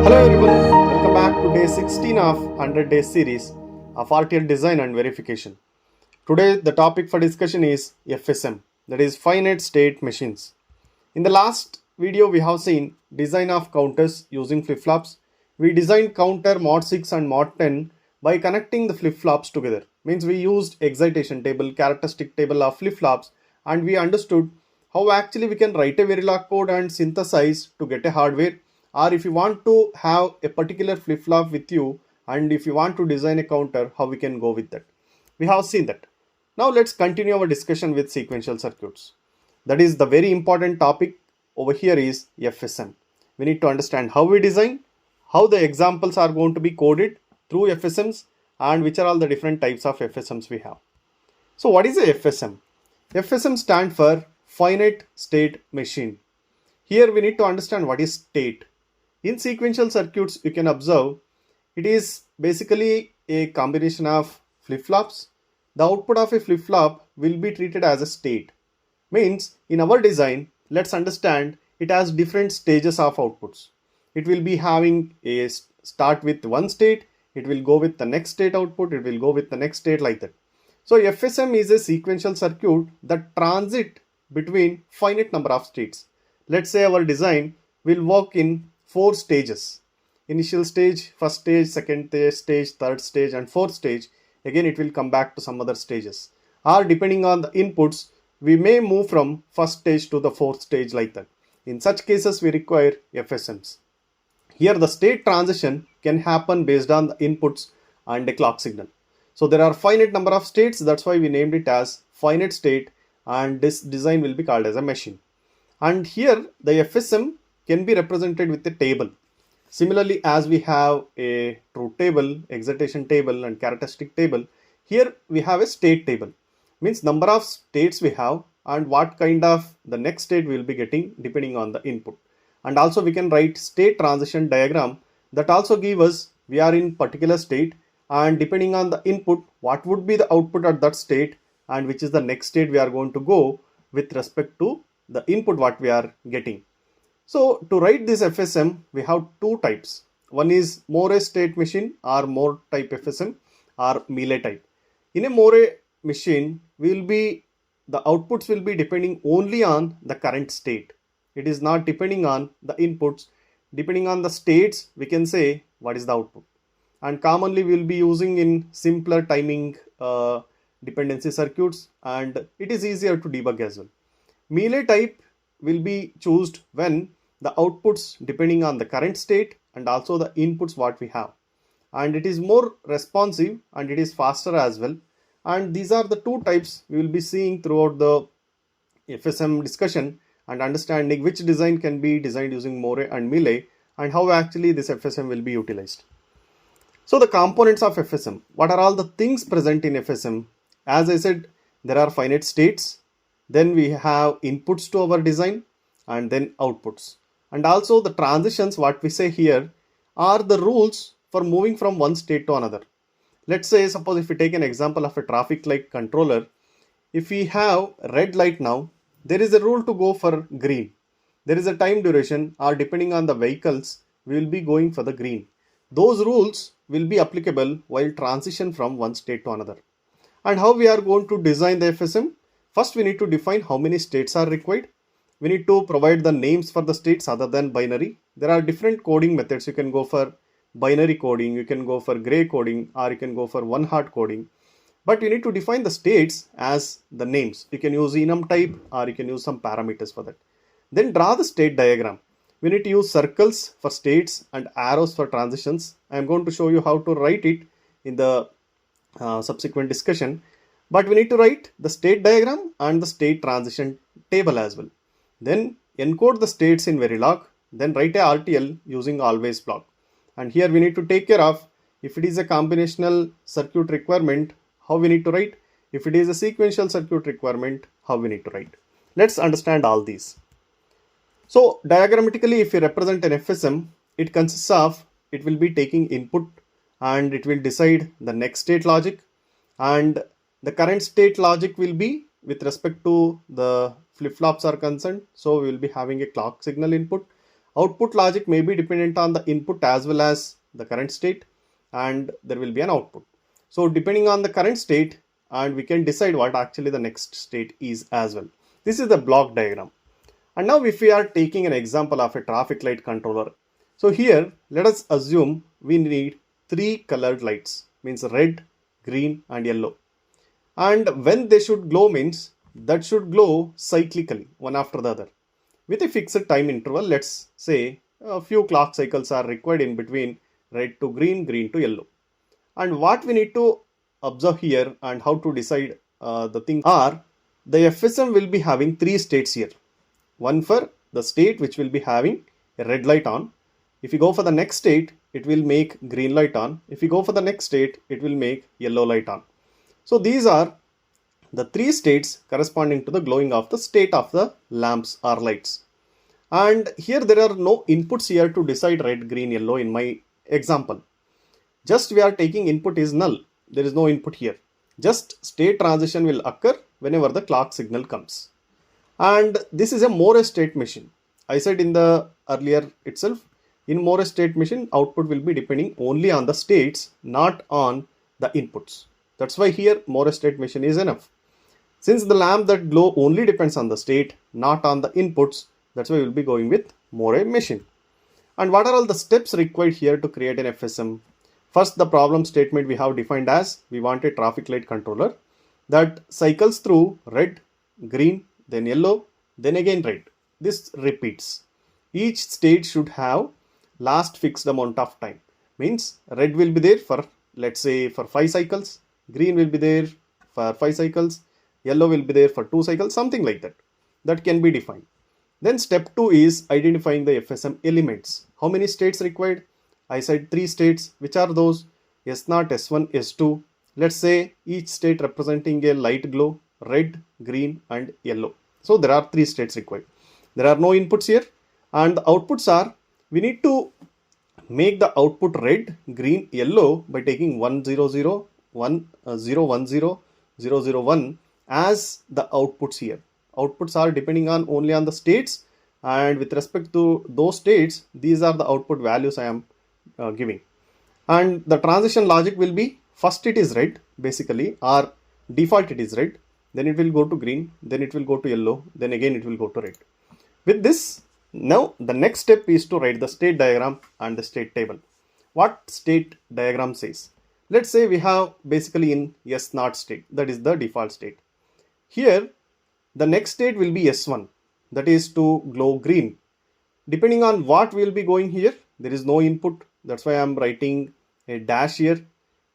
Hello everyone, welcome back to day 16 of 100 Days series of RTL Design and Verification. Today the topic for discussion is FSM, that is Finite State Machines. In the last video we have seen design of counters using flip-flops. We designed counter mod 6 and mod 10 by connecting the flip-flops together. Means we used excitation table, characteristic table of flip-flops, and we understood how actually we can write a Verilog code and synthesize to get a hardware, or if you want to have a particular flip-flop with you and if you want to design a counter, how we can go with that. We have seen that. Now let's continue our discussion with sequential circuits. That is the very important topic over here is FSM. We need to understand how we design, how the examples are going to be coded through FSMs, and which are all the different types of FSMs we have. So what is a FSM? FSM stands for Finite State Machine. Here we need to understand what is state. In sequential circuits, you can observe it is basically a combination of flip-flops. The output of a flip-flop will be treated as a state. Means in our design, let's understand it has different stages of outputs. It will be having a start with one state, it will go with the next state output, it will go with the next state, like that. So FSM is a sequential circuit that transit between finite number of states. Let's say our design will work in 4 stages. Initial stage, first stage, second stage, third stage, and fourth stage. Again it will come back to some other stages. Or depending on the inputs, we may move from first stage to the fourth stage, like that. In such cases we require FSMs. Here the state transition can happen based on the inputs and a clock signal. So there are finite number of states, that's why we named it as finite state, and this design will be called as a machine. And here the FSM can be represented with a table. Similarly, as we have a truth table, excitation table, and characteristic table, here we have a state table. Means number of states we have and what kind of the next state we will be getting depending on the input. And also we can write state transition diagram that also give us we are in particular state, and depending on the input what would be the output at that state and which is the next state we are going to go with respect to the input what we are getting. So to write this FSM, we have two types. One is Melay state machine or More type FSM or Melay type. In a Melay machine, the outputs will be depending only on the current state. It is not depending on the inputs. Depending on the states, we can say what is the output. And commonly we will be using in simpler timing dependency circuits, and it is easier to debug as well. Melay type will be chosen when the outputs depending on the current state and also the inputs what we have, and it is more responsive and it is faster as well. And these are the two types we will be seeing throughout the FSM discussion and understanding which design can be designed using Melay and Melay and how actually this FSM will be utilized. So the components of FSM, what are all the things present in FSM? As I said, there are finite states, then we have inputs to our design, and then outputs. And also the transitions what we say here are the rules for moving from one state to another. Let's say suppose if we take an example of a traffic light controller, if we have red light now, there is a rule to go for green. There is a time duration, or depending on the vehicles, we will be going for the green. Those rules will be applicable while transition from one state to another. And how we are going to design the FSM? First, we need to define how many states are required. We need to provide the names for the states other than binary. There are different coding methods. You can go for binary coding, you can go for gray coding, or you can go for one hot coding. But you need to define the states as the names. You can use enum type or you can use some parameters for that. Then draw the state diagram. We need to use circles for states and arrows for transitions. I am going to show you how to write it in the subsequent discussion. But we need to write the state diagram and the state transition table as well. Then encode the states in Verilog. Then write a RTL using always block. And here we need to take care of if it is a combinational circuit requirement, how we need to write. If it is a sequential circuit requirement, how we need to write. Let's understand all these. So diagrammatically, if you represent an FSM, it consists of, it will be taking input and it will decide the next state logic, and the current state logic will be with respect to the flip-flops are concerned. So we will be having a clock signal input, Output logic may be dependent on the input as well as the current state, and there will be an output. So depending on the current state, and we can decide what actually the next state is as well. This is the block diagram. And now if we are taking an example of a traffic light controller, so here let us assume we need three colored lights, means red, green and yellow. And when they should glow means that should glow cyclically one after the other with a fixed time interval. Let's say a few clock cycles are required in between red to green, green to yellow. And what we need to observe here and how to decide the things are, the FSM will be having three states here. One for the state which will be having a red light on. If you go for the next state, it will make green light on. If you go for the next state, it will make yellow light on. So these are the three states corresponding to the glowing of the state of the lamps or lights. And here there are no inputs here to decide red, green, yellow in my example. Just we are taking input is null. There is no input here. Just state transition will occur whenever the clock signal comes. And this is a Morse state machine. I said in the earlier itself, in Morse state machine, output will be depending only on the states, not on the inputs. That's why here Morse state machine is enough. Since the lamp that glow only depends on the state, not on the inputs, that's why we'll be going with Morse machine. And what are all the steps required here to create an FSM? First, the problem statement we have defined as we want a traffic light controller that cycles through red, green, then yellow, then again red. This repeats. Each state should have last fixed amount of time. Means red will be there for, let's say, for 5 cycles, green will be there for 5 cycles, yellow will be there for 2 cycles, something like that. That can be defined. Then step 2 is identifying the FSM elements. How many states required? I said 3 states. Which are those? S0, S1, S2. Let's say each state representing a light glow, red, green and yellow. So there are 3 states required. There are no inputs here, and the outputs are, we need to make the output red, green, yellow by taking 1 0 0, 1 0 1 0, 0 0 1 as the outputs here. Outputs are depending on only on the states, and with respect to those states, these are the output values I am giving. And the transition logic will be, first it is red basically, or default it is red, then it will go to green, then it will go to yellow, then again it will go to red. With this, now the next step is to write the state diagram and the state table. What state diagram says? Let's say we have basically in S0 state, that is the default state. Here the next state will be S1, that is to glow green. Depending on what we will be going here, there is no input, that's why I am writing a dash here.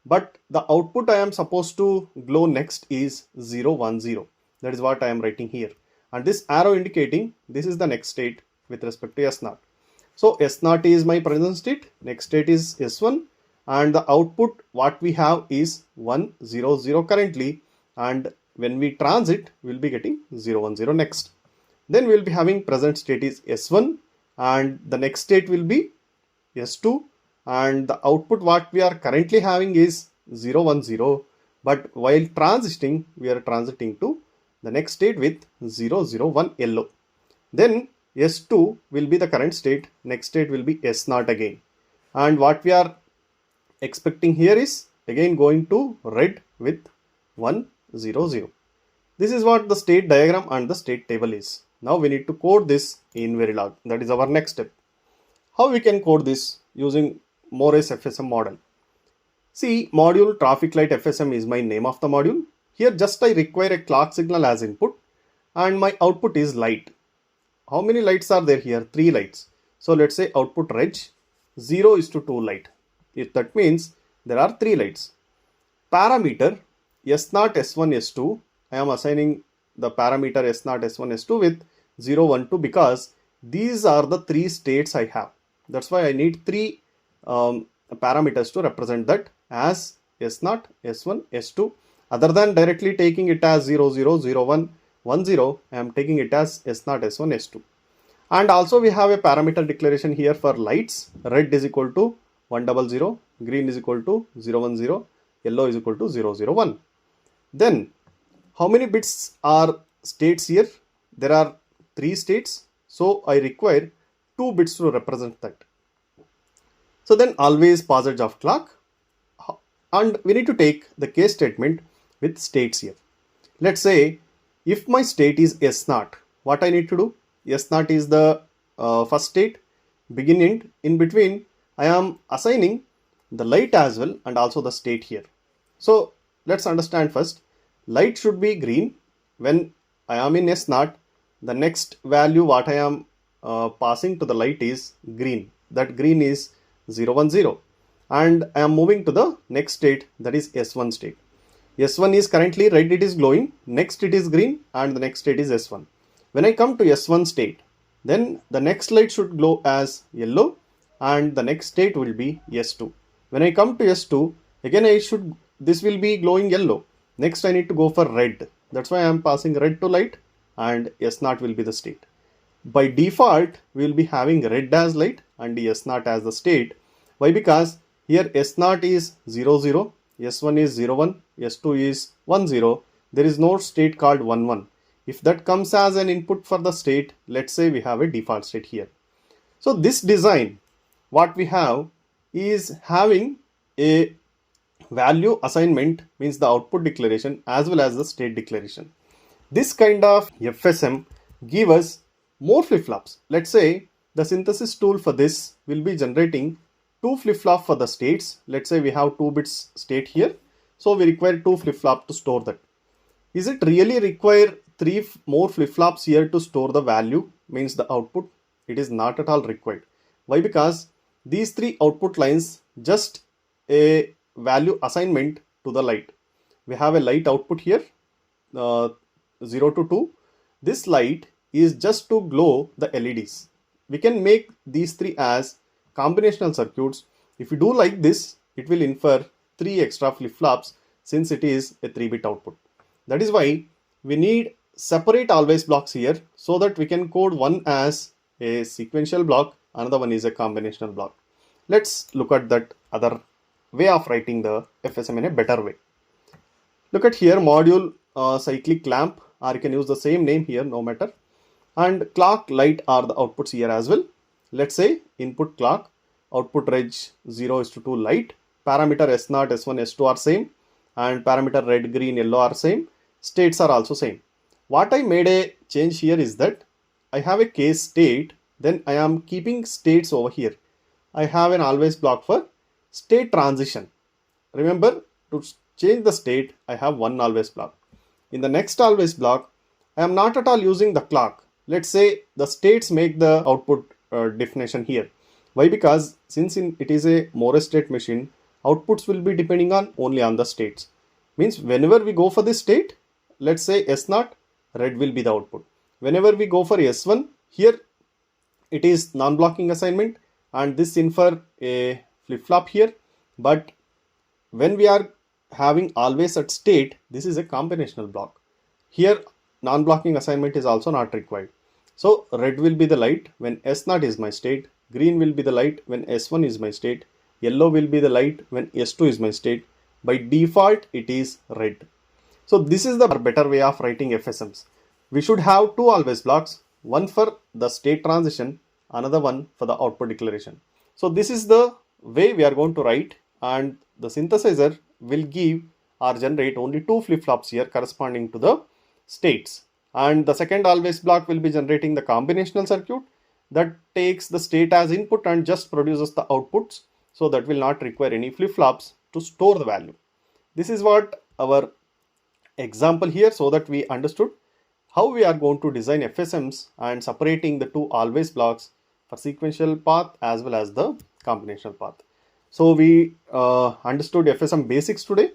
But the output I am supposed to glow next is 0 1 0. That is what I am writing here. And this arrow indicating this is the next state with respect to S0. So S0 is my present state, next state is S1, and the output what we have is 1 0 0 currently, and when we transit we will be getting 0 1 0 next. Then we will be having present state is S1, and the next state will be S2, and the output what we are currently having is 0 1 0, but while transiting we are transiting to the next state with 0 0 1 yellow. Then S2 will be the current state, next state will be S0 again, and what we are expecting here is again going to red with 1 0 0. This is what the state diagram and the state table is. Now we need to code this in Verilog. That is our next step. How we can code this using Morse FSM model? See, module traffic light FSM is my name of the module. Here just I require a clock signal as input, and my output is light. How many lights are there here? 3 lights. So let's say output reg 0 is to 2 light. If that means there are 3 lights. Parameter S0, S1, S2. I am assigning the parameter S0, S1, S2 with 0, 1, 2 because these are the 3 states I have. That's why I need 3 parameters to represent that as S0, S1, S2. Other than directly taking it as 0, 0, 0, 1, 1, 0, I am taking it as S0, S1, S2. And also we have a parameter declaration here for lights. Red is equal to 1 0 0, green is equal to 0 1 0, yellow is equal to 0 0 1. Then how many bits are states here? There are 3 states. So I require 2 bits to represent that. So then always passage of clock, and we need to take the case statement with states here. Let's say if my state is S0, what I need to do? S0 is the first state, begin end. In between, I am assigning the light as well and also the state here. So let's understand first. Light should be green when I am in S0. The next value what I am passing to the light is green. That green is 0, 1, 0. And I am moving to the next state, that is S1 state. S1 is currently red, it is glowing. Next it is green and the next state is S1. When I come to S1 state, then the next light should glow as yellow and the next state will be S2. When I come to S2, again this will be glowing yellow. Next I need to go for red. That's why I am passing red to light and S0 will be the state. By default, we will be having red as light and S0 as the state. Why? Because here S0 is 0, 0, S1 is 0, 1, S2 is 1, 0. There is no state called 1, 1. If that comes as an input for the state, let's say we have a default state here. So this design, what we have is having a value assignment, means the output declaration as well as the state declaration. This kind of FSM give us more flip-flops. Let's say the synthesis tool for this will be generating 2 flip-flop for the states. Let's say we have 2 bits state here. So we require 2 flip-flop to store that. Is it really require 3 more flip-flops here to store the value, means the output? It is not at all required. Why? Because these 3 output lines just a value assignment to the light. We have a light output here, 0 to 2. This light is just to glow the LEDs. We can make these 3 as combinational circuits. If you do like this, it will infer 3 extra flip-flops since it is a 3-bit output. That is why we need separate always blocks here so that we can code one as a sequential block, another one is a combinational block. Let's look at that other way of writing the FSM in a better way. Look at here, module cyclic lamp, or you can use the same name here, no matter. And clock, light are the outputs here as well. Let's say input clock, output reg 0 is to 2 light, parameter S0, S1, S2 are same, and parameter red, green, yellow are same, states are also same. What I made a change here is that I have a case state, then I am keeping states over here. I have an always block for state transition. Remember, to change the state, I have one always block. In the next always block, I am not at all using the clock. Let's say the states make the output definition here. Why? Because since it is a Morris state machine, outputs will be depending on only on the states. Means whenever we go for this state, let's say S0, red will be the output. Whenever we go for S1, here it is non-blocking assignment and this infer a flip-flop here. But when we are having always at state, this is a combinational block. Here non-blocking assignment is also not required. So red will be the light when S0 is my state, green will be the light when S1 is my state, yellow will be the light when S2 is my state. By default, it is red. So this is the better way of writing FSMs. We should have 2 always blocks, one for the state transition, another one for the output declaration. So this is the way we are going to write, and the synthesizer will give or generate only 2 flip-flops here corresponding to the states. And the second always block will be generating the combinational circuit that takes the state as input and just produces the outputs. So that will not require any flip-flops to store the value. This is what our example here, so that we understood how we are going to design FSMs and separating the 2 always blocks for sequential path as well as the combinational path. So we understood FSM basics today,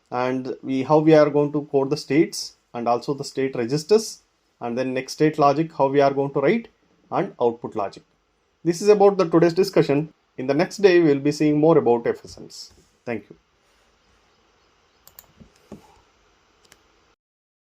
and how we are going to code the states and also the state registers, and then next state logic, how we are going to write, and output logic. This is about the today's discussion. In the next day, we will be seeing more about FSMs. Thank you.